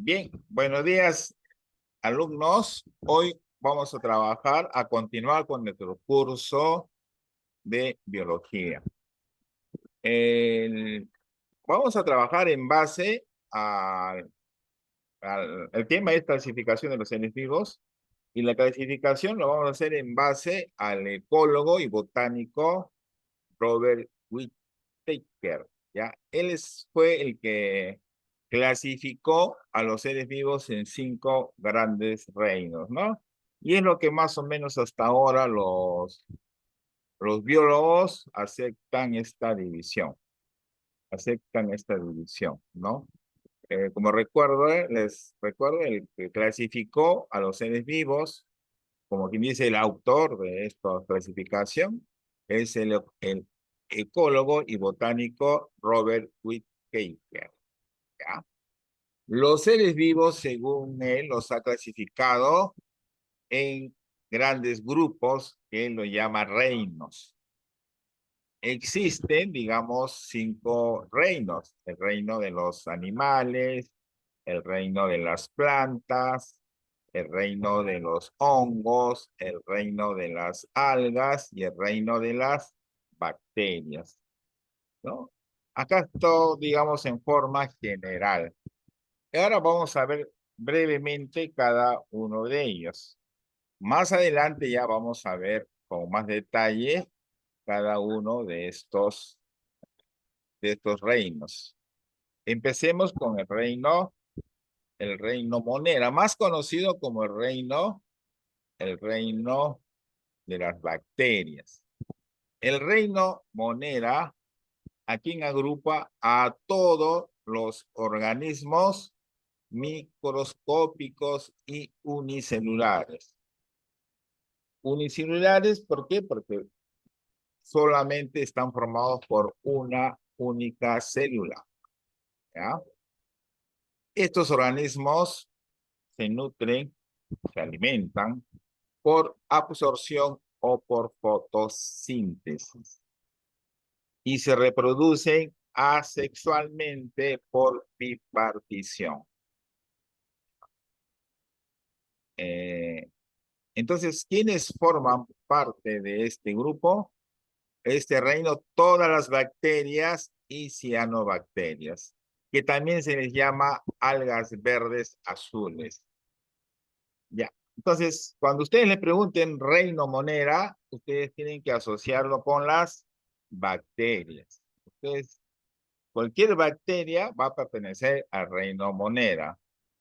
Bien, buenos días, alumnos. Hoy vamos a continuar con nuestro curso de biología. El- Vamos a trabajar en base el tema es clasificación de los seres vivos, y la clasificación lo vamos a hacer en base al ecólogo y botánico Robert Whittaker, ¿ya? Fue el que clasificó a los seres vivos en 5 grandes reinos, ¿no? Y es lo que más o menos hasta ahora los biólogos aceptan esta división, ¿no? Como recuerdo, les recuerdo, el que clasificó a los seres vivos, como quien dice el autor de esta clasificación, es el ecólogo y botánico Robert Whittaker, ¿ya? Los seres vivos, según él, los ha clasificado en grandes grupos que él lo llama reinos. Existen, digamos, 5 reinos: el reino de los animales, el reino de las plantas, el reino de los hongos, el reino de las algas y el reino de las bacterias, ¿no? Acá todo, digamos, en forma general. Ahora vamos a ver brevemente cada uno de ellos. Más adelante ya vamos a ver con más detalle cada uno de estos reinos. Empecemos con el reino Monera, más conocido como el reino de las bacterias. El reino Monera, ¿a quién agrupa? A todos los organismos microscópicos y unicelulares. Unicelulares, ¿por qué? Porque solamente están formados por una única célula, ¿ya? Estos organismos se nutren, se alimentan por absorción o por fotosíntesis y se reproducen asexualmente por bipartición. Eh, entonces, ¿quiénes forman parte de este grupo? Este reino, todas las bacterias y cianobacterias, que también se les llama algas verdes azules. Ya. Entonces, cuando ustedes le pregunten reino Monera, ustedes tienen que asociarlo con las bacterias. Ustedes, cualquier bacteria va a pertenecer al reino Monera.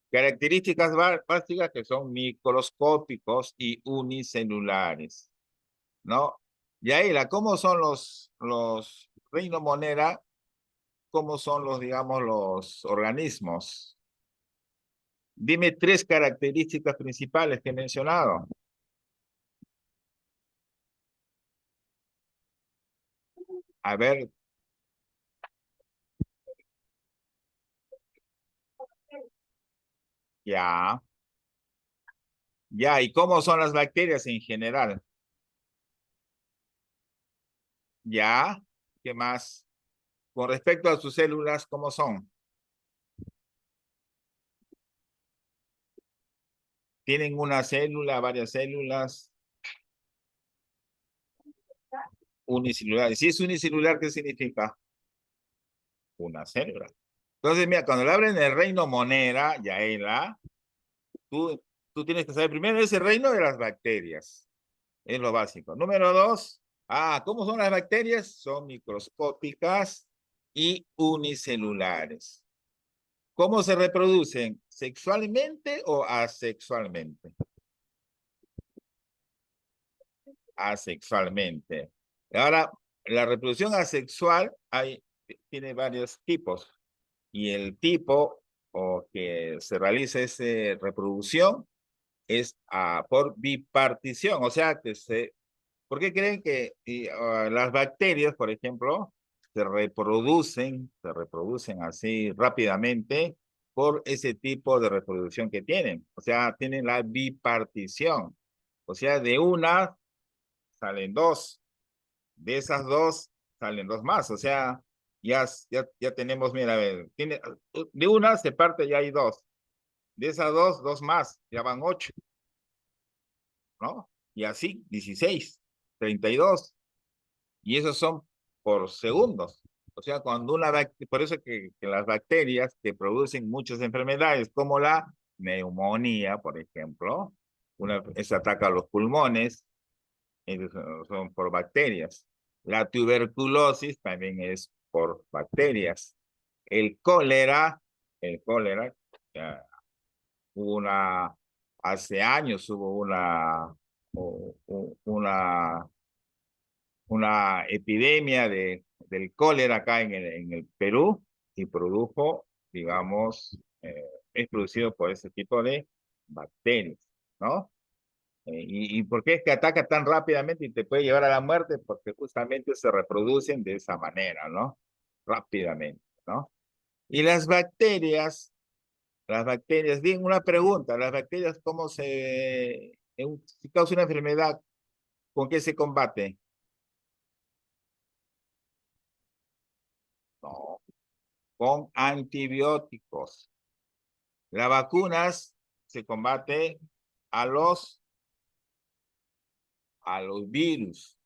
Características básicas que son microscópicos y unicelulares, ¿no? Yaela, ¿cómo son los reino Monera? ¿Cómo son digamos, los organismos? Dime 3 características principales que he mencionado. A ver, ya, ya, ¿y cómo son las bacterias en general? Ya, ¿qué más? Con respecto a sus células, ¿cómo son? ¿Tienen una célula, varias células? Unicelulares. Si es unicelular, ¿qué significa? Una célula. Entonces, mira, cuando le abren el reino Monera, Yaela, tú, tú tienes que saber primero ese reino de las bacterias. Es lo básico. Número 2, ¿cómo son las bacterias? Son microscópicas y unicelulares. ¿Cómo se reproducen? ¿Sexualmente o asexualmente? Asexualmente. Ahora, la reproducción asexual tiene varios tipos. Y el tipo o que se realiza esa reproducción es por bipartición. O sea, ¿por qué creen que las bacterias, por ejemplo, se reproducen así rápidamente por ese tipo de reproducción que tienen? O sea, tienen la bipartición. O sea, de una salen dos, de esas dos salen dos más. O sea, ya tenemos, mira, a ver, de una se parte, ya hay dos. De esas dos más, ya van 8, ¿no? Y así, 16, 32. Y esos son por segundos. O sea, cuando por eso que las bacterias que producen muchas enfermedades, como la neumonía, por ejemplo, esa ataca a los pulmones, son por bacterias. La tuberculosis también es por bacterias. El cólera, ya, una, hace años hubo una epidemia del cólera acá en el Perú y produjo, digamos, es producido por ese tipo de bacterias, ¿no? ¿Y por qué es que ataca tan rápidamente y te puede llevar a la muerte? Porque justamente se reproducen de esa manera, ¿no? Rápidamente, ¿no? Y bien, una pregunta, las bacterias, si causa una enfermedad, ¿con qué se combate? No, con antibióticos. Las vacunas se combate a los virus,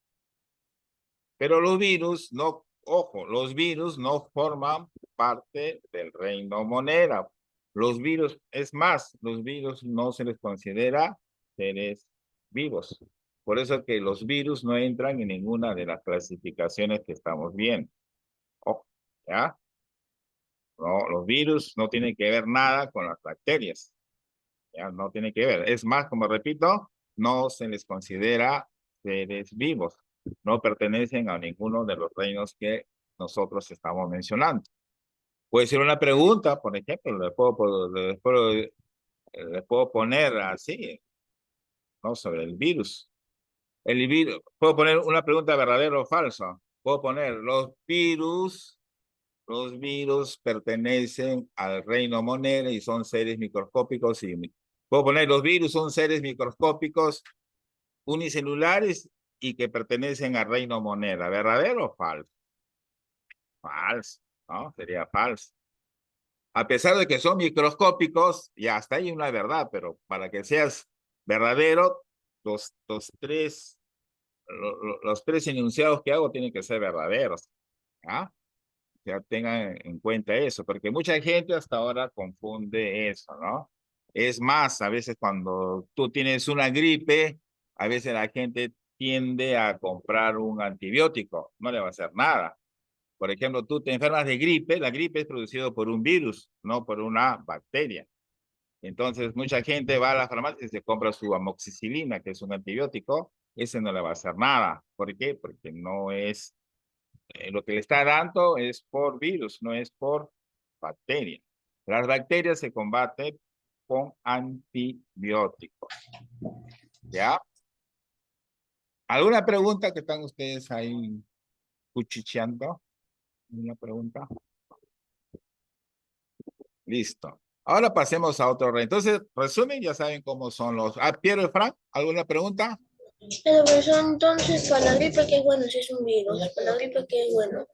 pero los virus no, ojo, los virus no forman parte del reino monera. Los virus, es más, los virus no se les considera seres vivos. Por eso que los virus no entran en ninguna de las clasificaciones que estamos viendo. Ojo, ¿ya? No, los virus no tienen que ver nada con las bacterias. Ya no tiene que ver. Es más, como repito, no se les considera seres vivos. No pertenecen a ninguno de los reinos que nosotros estamos mencionando. Puede ser una pregunta, por ejemplo, le puedo poner así, ¿no? Sobre el virus. El virus, puedo poner una pregunta verdadero o falso. Puedo poner, los virus pertenecen al reino monera y son seres microscópicos y puedo poner los virus son seres microscópicos unicelulares y que pertenecen al reino monera. ¿Verdadero o falso? Falso, ¿no? Sería falso. A pesar de que son microscópicos, ya hasta ahí una verdad, pero para que seas verdadero, los tres enunciados que hago tienen que ser verdaderos. ¿Ah? Ya tengan en cuenta eso, porque mucha gente hasta ahora confunde eso, ¿no? Es más, a veces cuando tú tienes una gripe, a veces la gente tiende a comprar un antibiótico, no le va a hacer nada. Por ejemplo, tú te enfermas de gripe, la gripe es producida por un virus, no por una bacteria. Entonces, mucha gente va a la farmacia y se compra su amoxicilina, que es un antibiótico, ese no le va a hacer nada. ¿Por qué? Porque no es lo que le está dando es por virus, no es por bacteria. Las bacterias se combaten con antibióticos. ¿Ya? ¿Alguna pregunta que están ustedes ahí cuchicheando? ¿Una pregunta? Listo. Ahora pasemos a otro rey. Entonces, resumen, ya saben cómo son los... Piero y Frank, ¿alguna pregunta? Pero profesor, entonces, para la gripe, ¿qué es bueno si es un virus? Para la gripe, ¿qué es bueno?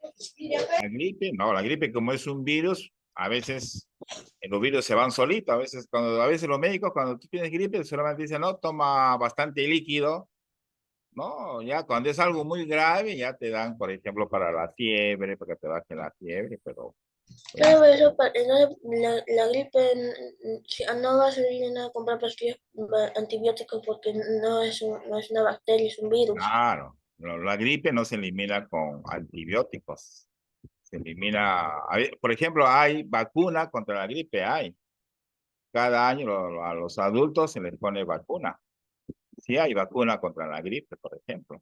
La gripe, no, la gripe como es un virus, a veces los virus se van solitos, a veces los médicos cuando tú tienes gripe solamente dicen, no, toma bastante líquido, no, ya cuando es algo muy grave ya te dan, por ejemplo, para la fiebre, para que te baje la fiebre, pero Pero es, profesor, entonces, la gripe no va a servir de nada comprar pastillas antibióticos porque no es una bacteria, es un virus. claro, la gripe no se elimina con antibióticos, se elimina, por ejemplo, hay vacuna contra la gripe, cada año a los adultos se les pone vacuna. Sí hay vacuna contra la gripe, por ejemplo.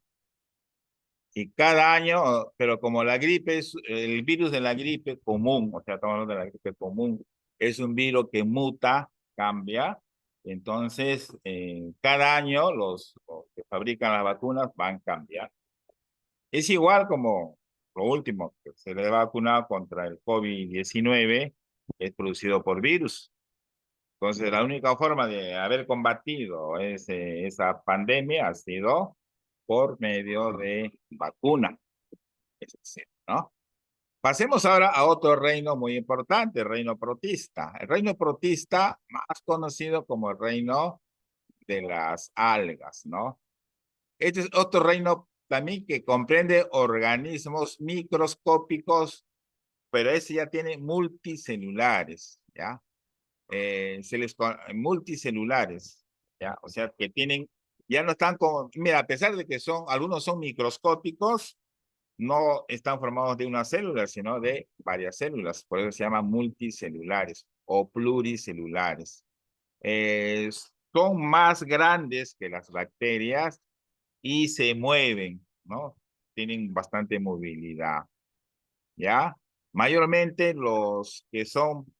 Y cada año, pero como la gripe es el virus de la gripe común, o sea, estamos hablando de la gripe común, es un virus que muta, cambia. Entonces, cada año los que fabrican las vacunas van a cambiar. Es igual como lo último, que se le vacuna contra el COVID-19, es producido por virus. Entonces, la única forma de haber combatido esa pandemia ha sido por medio de vacuna, es decir, ¿no? Pasemos ahora a otro reino muy importante, el reino protista. El reino protista, más conocido como el reino de las algas, ¿no? Este es otro reino también que comprende organismos microscópicos, pero ese ya tiene multicelulares, ¿ya? Multicelulares, ¿ya? O sea, que tienen, ya no están como, mira, a pesar de que algunos son microscópicos, no están formados de una célula, sino de varias células. Por eso se llaman multicelulares o pluricelulares. Son más grandes que las bacterias y se mueven, ¿no? Tienen bastante movilidad, ¿ya? Mayormente los que son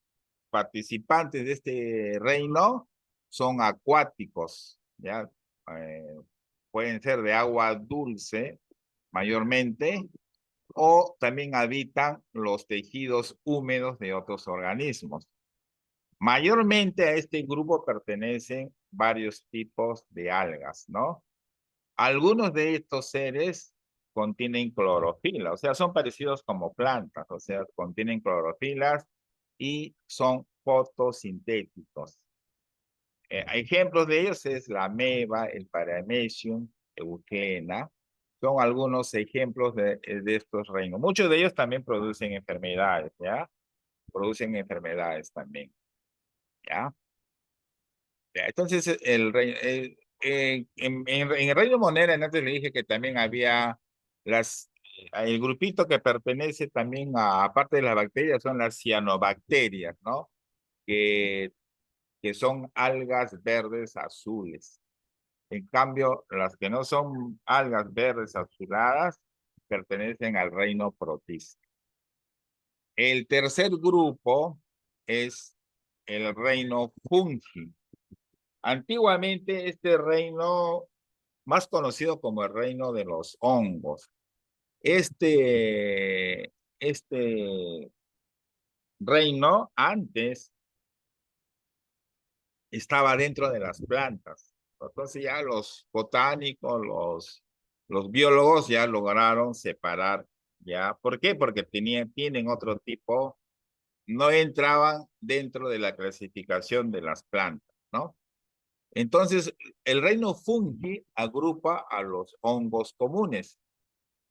participantes de este reino son acuáticos, ¿ya? Eh, Pueden ser de agua dulce, mayormente, o también habitan los tejidos húmedos de otros organismos. Mayormente a este grupo pertenecen varios tipos de algas, ¿no? Algunos de estos seres contienen clorofila, o sea, son parecidos como plantas, o sea, contienen clorofilas y son fotosintéticos. Ejemplos de ellos es la ameba, el paramecium, euglena. Son algunos ejemplos de estos reinos. Muchos de ellos también producen enfermedades, ¿ya? Producen enfermedades también, ¿ya? Entonces, en el reino Monera, antes le dije que también había el grupito que pertenece también aparte de las bacterias, son las cianobacterias, ¿no? Que, que son algas verdes azules. En cambio, las que no son algas verdes azuladas pertenecen al reino protista. El tercer grupo es el reino fungi. Antiguamente este reino, más conocido como el reino de los hongos, este reino antes estaba dentro de las plantas. Entonces ya los botánicos, los biólogos ya lograron separar, ¿ya? ¿Por qué? Porque tienen otro tipo, no entraban dentro de la clasificación de las plantas, ¿no? Entonces, el reino fungi agrupa a los hongos comunes,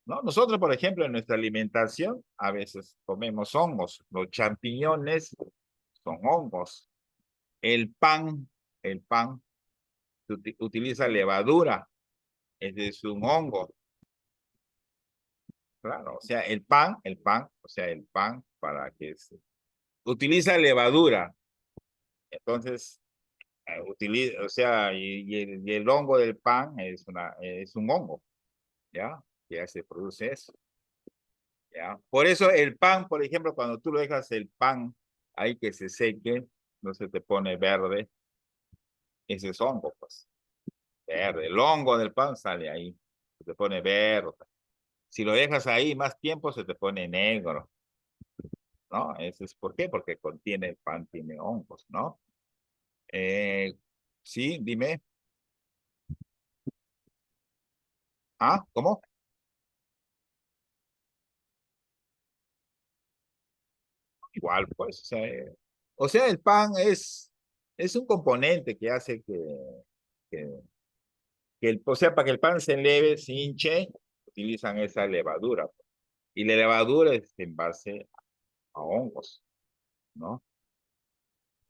¿no? Nosotros, por ejemplo, en nuestra alimentación, a veces comemos hongos. Los champiñones son hongos. El pan, el pan utiliza levadura, ese es un hongo, claro, o sea, o sea, el pan para que se utiliza levadura, entonces, o sea, y el hongo del pan es un hongo, ¿ya? Ya se produce eso, ¿ya? Por eso el pan, por ejemplo, cuando tú lo dejas el pan ahí que se seque, no se te pone verde, ese es hongo, pues, verde, el hongo del pan sale ahí, se te pone verde. Si lo dejas ahí más tiempo, se te pone negro, ¿no? Eso es ¿por qué? Porque contiene el pan, tiene hongos, ¿no? Sí, dime. Ah, ¿cómo? Igual, pues, o sea, el pan es un componente que hace que, o sea, para que el pan se eleve, se hinche, utilizan esa levadura. Y la levadura es en base a hongos, ¿no?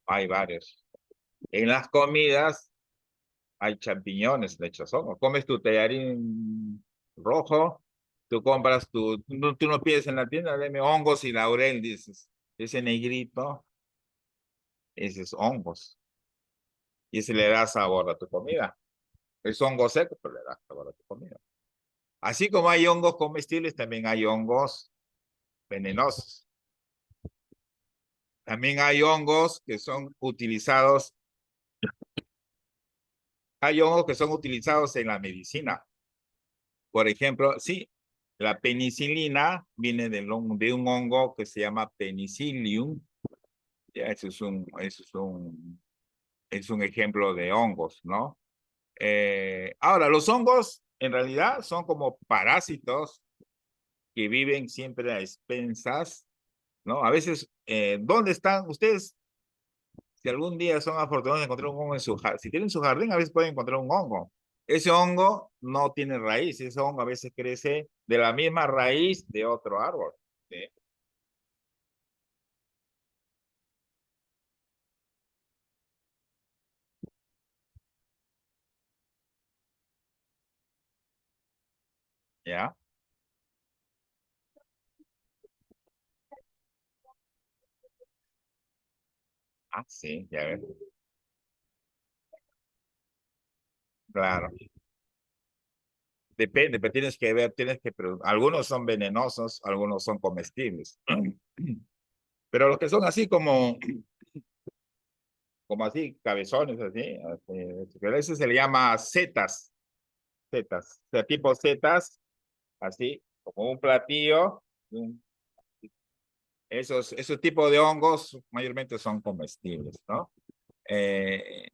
Hay varios. En las comidas hay champiñones hechos hongos. Comes tu tallarín rojo, tú compras tú no pides en la tienda, deme hongos y laurel, dices. Ese negrito, ese es hongos. Y ese le da sabor a tu comida. Es hongo seco, pero le da sabor a tu comida. Así como hay hongos comestibles, también hay hongos venenosos. También hay hongos que son utilizados, hay hongos que son utilizados en la medicina. Por ejemplo, sí, la penicilina viene de un hongo que se llama Penicillium. Ya, es un ejemplo de hongos, ¿no? Ahora, los hongos en realidad son como parásitos que viven siempre a expensas, ¿no? A veces, ¿dónde están ustedes? Si algún día son afortunados de encontrar un hongo en su jardín, si tienen su jardín, a veces pueden encontrar un hongo. Ese hongo no tiene raíz, ese hongo a veces crece de la misma raíz de otro árbol. ¿Sí? ¿Ya? Ah, sí, ya ves. Claro. Depende, pero tienes que ver, algunos son venenosos, algunos son comestibles. Pero los que son así como así, cabezones, así, pero ese se le llama setas, o sea, tipo setas, así, como un platillo. un- esos tipos de hongos mayormente son comestibles, ¿no? Eh,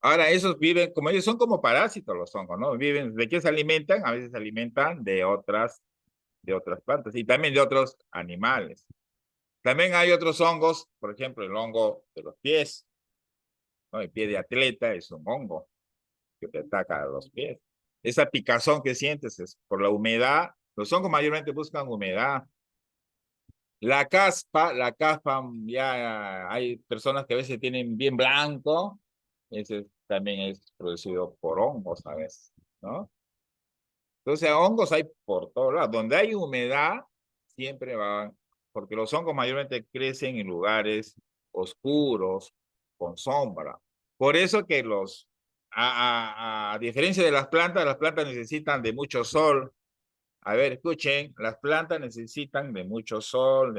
Ahora, esos viven, como ellos son como parásitos los hongos, ¿no? Viven, ¿de qué se alimentan? A veces se alimentan de otras plantas y también de otros animales. También hay otros hongos, por ejemplo, el hongo de los pies, ¿no? El pie de atleta es un hongo que te ataca a los pies. Esa picazón que sientes es por la humedad. Los hongos mayormente buscan humedad. La caspa, ya hay personas que a veces tienen bien blanco, ese también es producido por hongos a veces, ¿no? Entonces, hongos hay por todos lados. Donde hay humedad, siempre van, porque los hongos mayormente crecen en lugares oscuros, con sombra. Por eso que a diferencia de las plantas necesitan de mucho sol. A ver, escuchen, las plantas necesitan de mucho sol,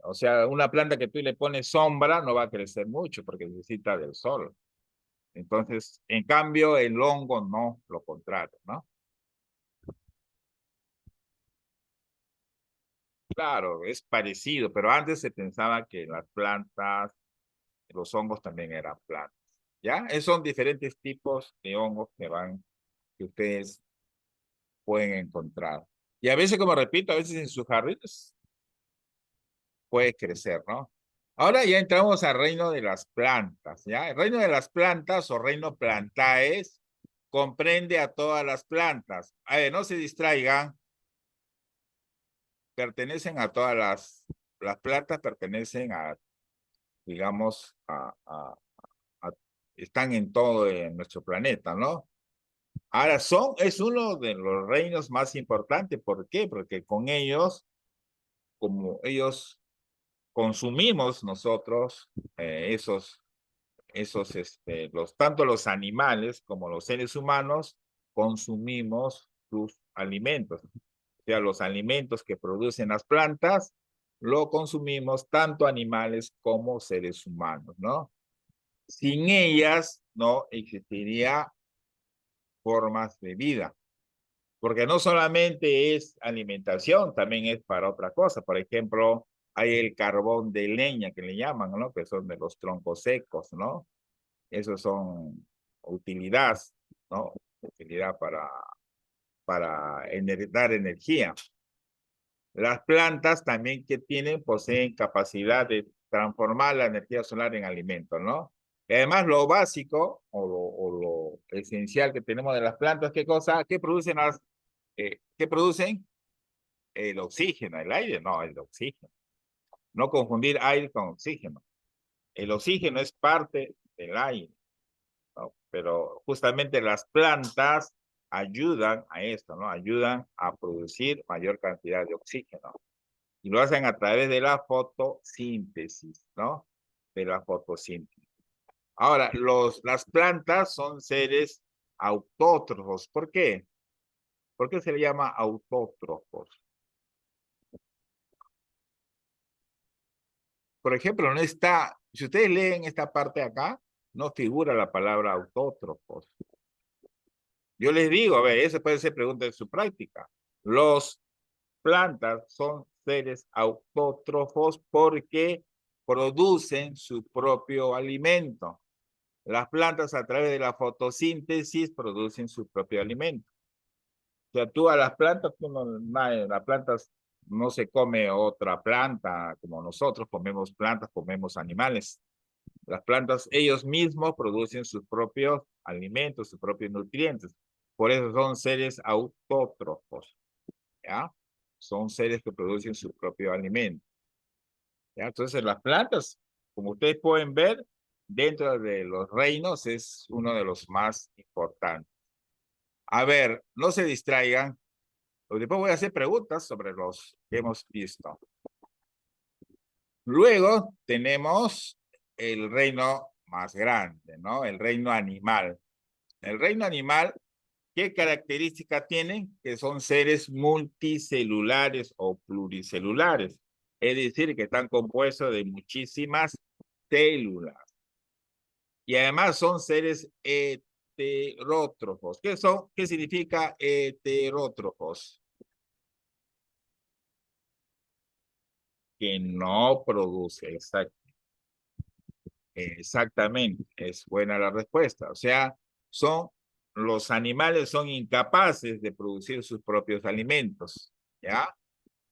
o sea, una planta que tú le pones sombra no va a crecer mucho porque necesita del sol. Entonces, en cambio, el hongo no, lo contrario, ¿no? Claro, es parecido, pero antes se pensaba que las plantas, los hongos también eran plantas. ¿Ya? Esos son diferentes tipos de hongos que ustedes pueden encontrar. Y a veces, como repito, a veces en sus jardines puede crecer, ¿no? Ahora ya entramos al reino de las plantas, ¿ya? El reino de las plantas o reino plantaes comprende a todas las plantas. A ver, no se distraigan, pertenecen a todas las plantas, pertenecen digamos, a- están en todo en nuestro planeta, ¿no? Ahora es uno de los reinos más importantes. ¿Por qué? Porque con ellos, como ellos consumimos nosotros tanto los animales como los seres humanos consumimos sus alimentos. O sea, los alimentos que producen las plantas lo consumimos tanto animales como seres humanos, ¿no? Sin ellas no existiría formas de vida, porque no solamente es alimentación, también es para otra cosa. Por ejemplo, hay el carbón de leña que le llaman, ¿no? Que son de los troncos secos, ¿no? Esos son utilidad, ¿no? Utilidad para dar energía. Las plantas también que poseen capacidad de transformar la energía solar en alimento, ¿no? Y además lo básico o lo esencial que tenemos de las plantas, ¿qué cosa? ¿Qué producen? El oxígeno, el aire, no, el oxígeno. No confundir aire con oxígeno. El oxígeno es parte del aire, ¿no? Pero justamente las plantas ayudan a esto, ¿no? Ayudan a producir mayor cantidad de oxígeno. Y lo hacen a través de la fotosíntesis, ¿no? De la fotosíntesis. Ahora, las plantas son seres autótrofos. ¿Por qué? ¿Por qué se le llama autótrofos? Por ejemplo, si ustedes leen esta parte acá, no figura la palabra autótrofos. Yo les digo, a ver, esa puede ser pregunta de su práctica. Los plantas son seres autótrofos porque producen su propio alimento. Las plantas a través de la fotosíntesis producen su propio alimento. sea, tú a las plantas, las plantas no se come otra planta como nosotros comemos plantas, comemos animales. Las plantas, ellos mismos producen sus propios alimentos, sus propios nutrientes. Por eso son seres autótrofos, ¿ya? Son seres que producen su propio alimento, ¿ya? Entonces, las plantas, como ustedes pueden ver, dentro de los reinos es uno de los más importantes. A ver, no se distraigan. Después voy a hacer preguntas sobre los que hemos visto. Luego tenemos el reino más grande, ¿no? El reino animal. El reino animal, ¿qué característica tienen? Que son seres multicelulares o pluricelulares. Es decir, que están compuestos de muchísimas células. Y además son seres heterótrofos. ¿Qué son? ¿Qué significa heterótrofos? Que no produce, exactamente, es buena la respuesta. O sea, los animales son incapaces de producir sus propios alimentos, ¿ya?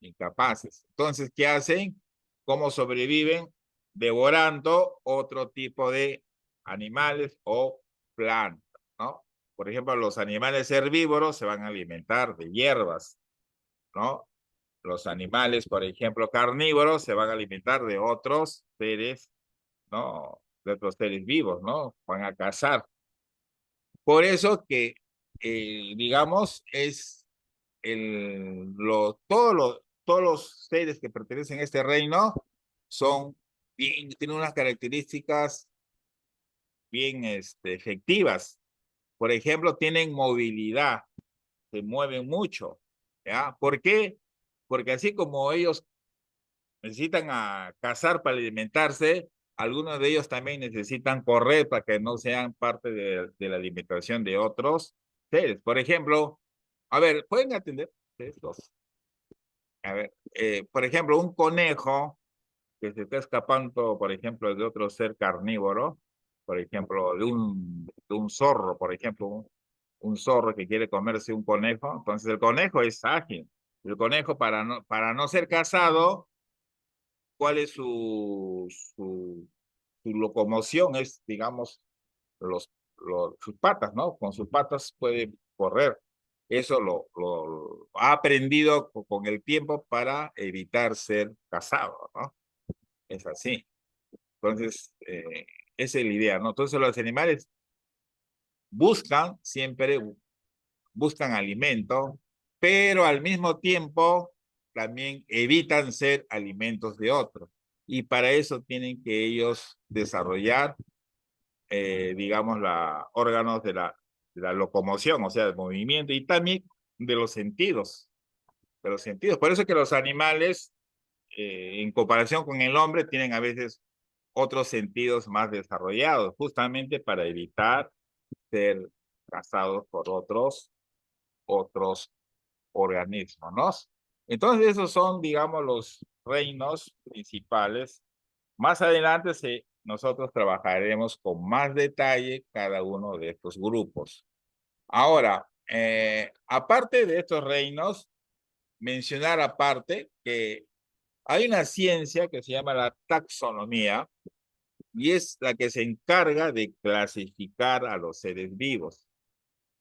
Incapaces. Entonces, ¿qué hacen? ¿Cómo sobreviven? Devorando otro tipo de animales o plantas, ¿no? Por ejemplo, los animales herbívoros se van a alimentar de hierbas, ¿no? Los animales, por ejemplo, carnívoros se van a alimentar de otros seres, ¿no? De otros seres vivos, ¿no? Van a cazar. Por eso que, digamos, es todos los seres que pertenecen a este reino son bien, tienen unas características bien efectivas. Por ejemplo, tienen movilidad, se mueven mucho, ¿ya? ¿Por qué? Porque así como ellos necesitan a cazar para alimentarse, algunos de ellos también necesitan correr para que no sean parte de la alimentación de otros seres. Por ejemplo, a ver, ¿pueden atender? Ustedes dos. A ver, por ejemplo, un conejo que se está escapando, por ejemplo, de otro ser carnívoro, por ejemplo, de un zorro, por ejemplo, un zorro que quiere comerse un conejo, entonces el conejo es ágil. El conejo para no ser cazado, ¿cuál es su locomoción? Es, digamos, sus patas, ¿no? Con sus patas puede correr. Eso lo ha aprendido con el tiempo para evitar ser cazado, ¿no? Es así. Entonces, esa es la idea, ¿no? Entonces los animales siempre buscan alimento, pero al mismo tiempo también evitan ser alimentos de otros. Y para eso tienen que ellos desarrollar, digamos, órganos de la locomoción, o sea, del movimiento y también de los sentidos. De los sentidos. Por eso que los animales, en comparación con el hombre, tienen a veces otros sentidos más desarrollados, justamente para evitar ser cazados por otros organismos, ¿no? Entonces, esos son, digamos, los reinos principales. Más adelante nosotros trabajaremos con más detalle cada uno de estos grupos. Ahora, aparte de estos reinos, mencionar aparte que hay una ciencia que se llama la taxonomía y es la que se encarga de clasificar a los seres vivos.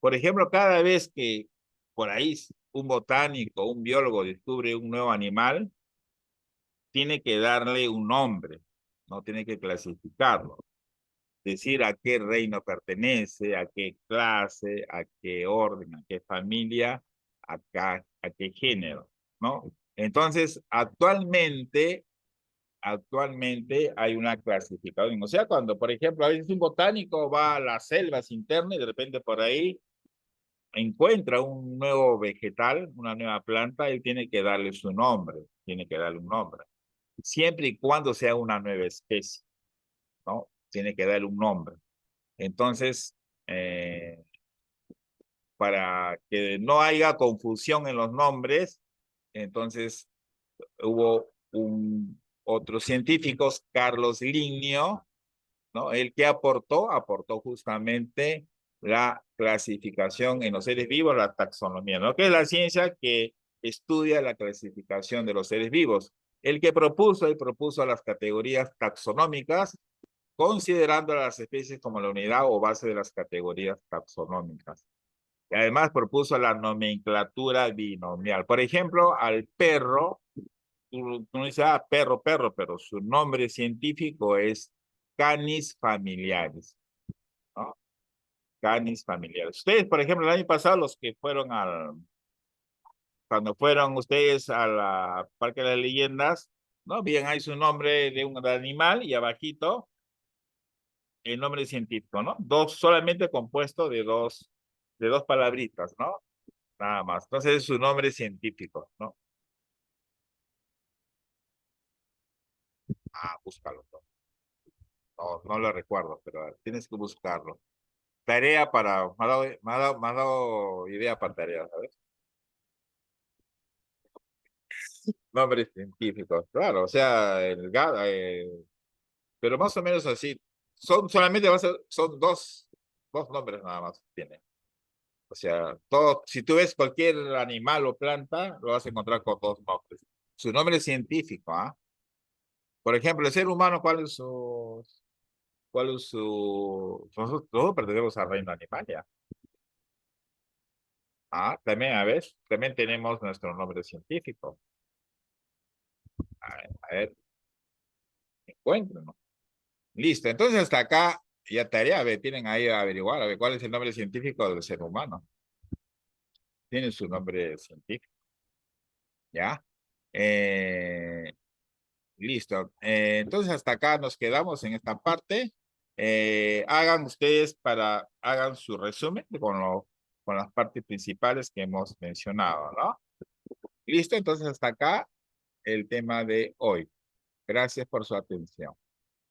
Por ejemplo, cada vez que por ahí un botánico, un biólogo descubre un nuevo animal, tiene que darle un nombre, no tiene que clasificarlo, decir a qué reino pertenece, a qué clase, a qué orden, a qué familia, a qué género, ¿no? Entonces, actualmente hay una clasificación. O sea, cuando, por ejemplo, a veces un botánico va a las selvas internas y de repente por ahí encuentra un nuevo vegetal, una nueva planta, él tiene que darle su nombre, tiene que darle un nombre. Siempre y cuando sea una nueva especie, ¿no? Tiene que darle un nombre. Entonces, para que no haya confusión en los nombres, entonces hubo otros científicos, Carlos Linneo, ¿no? El que aportó justamente la clasificación en los seres vivos, la taxonomía, ¿no? Que es la ciencia que estudia la clasificación de los seres vivos. Él propuso las categorías taxonómicas, considerando a las especies como la unidad o base de las categorías taxonómicas. Y además propuso la nomenclatura binomial. Por ejemplo, al perro, tú dices, perro, pero su nombre científico es Canis familiaris, ¿no? Canis familiares. Ustedes, por ejemplo, el año pasado, los que fueron cuando fueron ustedes a la Parque de las Leyendas, ¿no? Bien, hay su nombre de un animal y abajito el nombre científico, ¿no? Solamente compuesto de dos palabritas, ¿no? Nada más. Entonces es su nombre científico, ¿no? Búscalo. No lo recuerdo, pero tienes que buscarlo. Tarea me ha dado idea para tarea, ¿sabes? Nombres científicos, claro, o sea, pero más o menos así. Son dos nombres nada más tiene. O sea, si tú ves cualquier animal o planta, lo vas a encontrar con dos nombres. Su nombre científico, ¿ah? Por ejemplo, el ser humano, nosotros todos pertenecemos al reino animal, ¿ya? También, a ver, también tenemos nuestro nombre científico. A ver, encuéntrenos. Listo, entonces hasta acá ya tarea, a ver, tienen ahí a averiguar, a ver, cuál es el nombre científico del ser humano. Tiene su nombre científico, ¿ya? Eh, listo. Entonces hasta acá nos quedamos en esta parte. Hagan su resumen con las partes principales que hemos mencionado, ¿no? Listo, entonces hasta acá el tema de hoy. Gracias por su atención.